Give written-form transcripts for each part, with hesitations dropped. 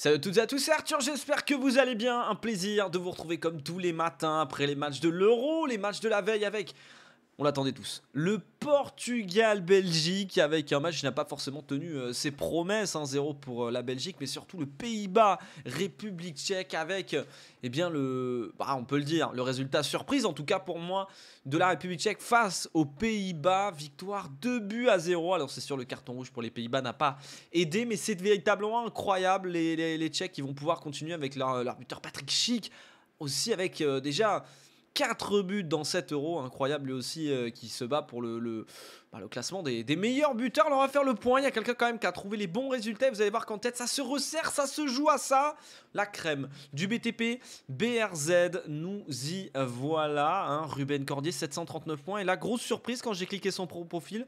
Salut à toutes et à tous, c'est Arthur, j'espère que vous allez bien. Un plaisir de vous retrouver comme tous les matins après les matchs de l'Euro, les matchs de la veille avec, on l'attendait tous, le Portugal-Belgique avec un match qui n'a pas forcément tenu ses promesses, 1-0 pour la Belgique, mais surtout le Pays-Bas-République tchèque avec, eh bien, on peut le dire, le résultat surprise, en tout cas pour moi, de la République tchèque face aux Pays-Bas. Victoire 2-0. Alors c'est sûr, le carton rouge pour les Pays-Bas n'a pas aidé, mais c'est véritablement incroyable. Les Tchèques qui vont pouvoir continuer avec leur buteur Patrick Schick, aussi avec déjà 4 buts dans 7 euros, incroyable lui aussi, qui se bat pour le classement des meilleurs buteurs. Alors on va faire le point, il y a quelqu'un quand même qui a trouvé les bons résultats, vous allez voir qu'en tête ça se resserre, ça se joue à ça. La crème du BTP, BRZ, nous y voilà, hein. Ruben Cordier 739 points, et la grosse surprise quand j'ai cliqué son profil,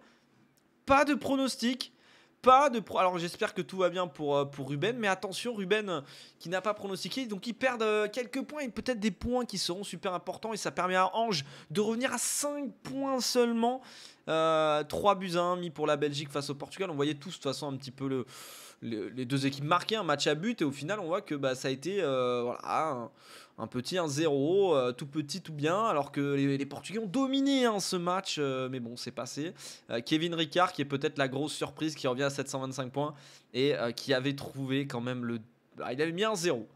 pas de pronostic. Alors j'espère que tout va bien pour Ruben, mais attention, Ruben qui n'a pas pronostiqué, donc il perd quelques points et peut-être des points qui seront super importants, et ça permet à Ange de revenir à 5 points seulement. 3 buts à 1 mis pour la Belgique face au Portugal. On voyait tous de toute façon un petit peu les deux équipes marquer un match à but, et au final on voit que ça a été voilà, un petit 1-0, tout petit, tout bien, alors que les Portugais ont dominé ce match, mais bon, c'est passé. Kevin Ricard, qui est peut-être la grosse surprise, qui revient à 725 points, et qui avait trouvé quand même il avait mis un 0.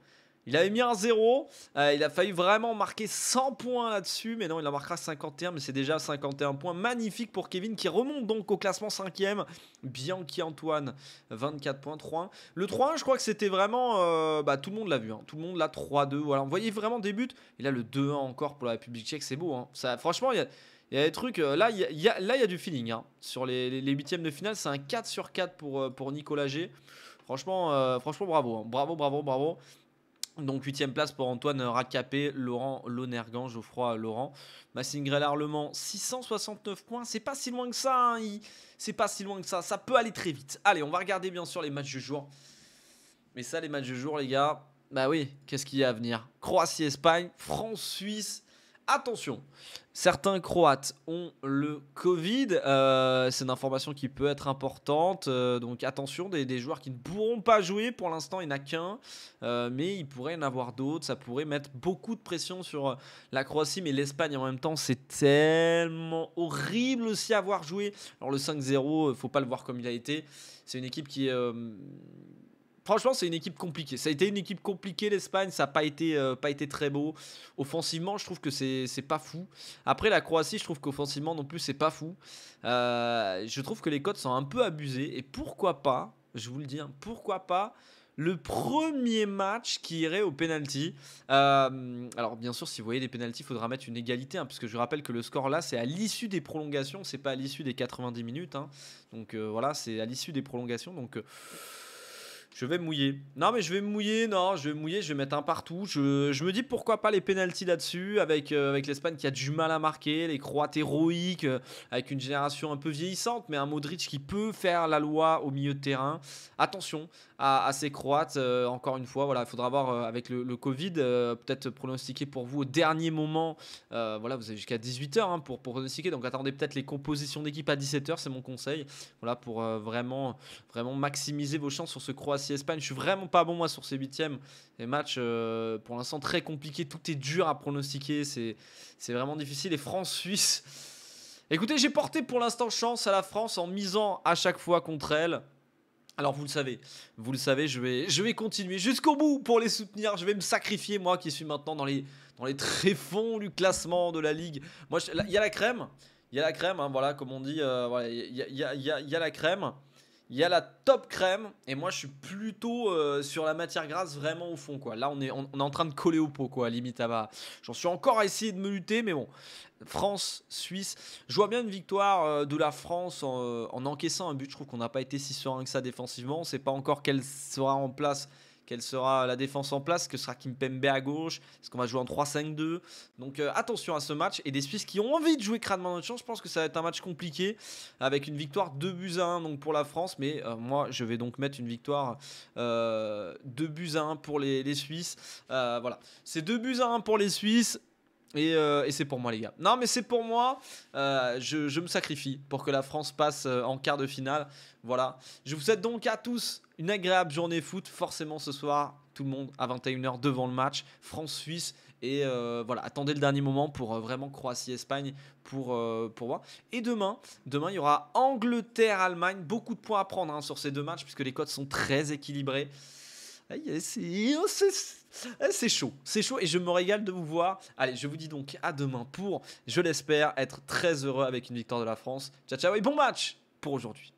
Il avait mis un 0, il a failli vraiment marquer 100 points là-dessus, mais non, il en marquera 51, mais c'est déjà 51 points. Magnifique pour Kevin, qui remonte donc au classement 5e. Bianchi Antoine, 24 points, 3-1. Le 3-1, je crois que c'était vraiment... tout le monde l'a vu, hein. Tout le monde l'a 3-2. Voilà, on voyait vraiment des buts. Et là, le 2-1 encore pour la République tchèque, c'est beau, hein. Ça, franchement, il y a des trucs... là, il y a du feeling, hein. Sur les huitièmes de finale, c'est un 4 sur 4 pour Nicolas G. Franchement, bravo, hein. Bravo. Donc 8ème place pour Antoine Racapé, Laurent Lonergan, Geoffroy Laurent. Massingre Arlement, 669 points. C'est pas si loin que ça, hein. C'est pas si loin que ça. Ça peut aller très vite. Allez, on va regarder bien sûr les matchs du jour. Mais ça, les matchs du jour, les gars, bah oui, qu'est-ce qu'il y a à venir? Croatie-Espagne, France-Suisse. Attention, certains Croates ont le Covid, c'est une information qui peut être importante, donc attention, des joueurs qui ne pourront pas jouer, pour l'instant il n'y en a qu'un, mais il pourrait y en avoir d'autres, ça pourrait mettre beaucoup de pression sur la Croatie, mais l'Espagne en même temps c'est tellement horrible aussi à voir jouer. Alors le 5-0, faut pas le voir comme il a été, c'est une équipe qui... franchement, c'est une équipe compliquée. Ça a été une équipe compliquée, l'Espagne. Ça n'a pas été très beau. Offensivement, je trouve que c'est pas fou. Après, la Croatie, je trouve qu'offensivement non plus, c'est pas fou. Je trouve que les cotes sont un peu abusées. Et pourquoi pas, je vous le dis, hein, pourquoi pas le premier match qui irait au penalty. Alors, bien sûr, si vous voyez des penalties, il faudra mettre une égalité. Hein, parce que je rappelle que le score là, c'est à l'issue des prolongations. C'est pas à l'issue des 90 minutes. Hein. Donc voilà, c'est à l'issue des prolongations. Donc... je vais me mouiller. Non, mais je vais me mouiller. Non, je vais me mouiller. Je vais mettre un partout. Je me dis pourquoi pas les pénaltys là-dessus. Avec l'Espagne qui a du mal à marquer. Les Croates héroïques. Avec une génération un peu vieillissante. Mais un Modric qui peut faire la loi au milieu de terrain. Attention à ces Croates. Encore une fois, voilà, il faudra voir avec le Covid. Peut-être pronostiquer pour vous au dernier moment. Voilà, vous avez jusqu'à 18h hein, pour pronostiquer. Donc attendez peut-être les compositions d'équipe à 17h. C'est mon conseil. Voilà, pour vraiment maximiser vos chances sur ce Croatie-Espagne. Je suis vraiment pas bon moi sur ces huitièmes. Les matchs pour l'instant très compliqués. Tout est dur à pronostiquer. C'est vraiment difficile. Et France-Suisse. Écoutez, j'ai porté pour l'instant chance à la France en misant à chaque fois contre elle. Alors vous le savez, je vais continuer jusqu'au bout pour les soutenir. Je vais me sacrifier, moi qui suis maintenant dans les tréfonds du classement de la Ligue. Moi, il y a la crème. Il y a la crème, hein, voilà, comme on dit. Voilà, il y a la crème. Il y a la top crème. Et moi, je suis plutôt sur la matière grasse vraiment au fond, quoi. Là, on est en train de coller au pot, quoi, limite. J'en suis encore à essayer de me lutter, mais bon. France, Suisse. Je vois bien une victoire de la France en encaissant un but. Je trouve qu'on n'a pas été si serein que ça défensivement. On ne sait pas encore quelle sera la défense en place, que sera Kimpembe à gauche, est-ce qu'on va jouer en 3-5-2. Donc attention à ce match, et des Suisses qui ont envie de jouer crânement notre chance. Je pense que ça va être un match compliqué, avec une victoire 2-1 donc pour la France, mais moi je vais donc mettre une victoire 2-1 pour les Suisses. Voilà, c'est 2-1 pour les Suisses. Et c'est pour moi les gars. Non mais c'est pour moi, je me sacrifie pour que la France passe en quart de finale. Voilà. Je vous souhaite donc à tous une agréable journée foot. Forcément, ce soir, tout le monde à 21h devant le match. France-Suisse. Et voilà, attendez le dernier moment pour vraiment Croatie-Espagne pour voir. Et demain, il y aura Angleterre-Allemagne. Beaucoup de points à prendre hein, sur ces deux matchs puisque les cotes sont très équilibrées. C'est chaud, et je me régale de vous voir. Allez, je vous dis donc à demain pour, je l'espère, être très heureux avec une victoire de la France. Ciao, ciao et bon match pour aujourd'hui.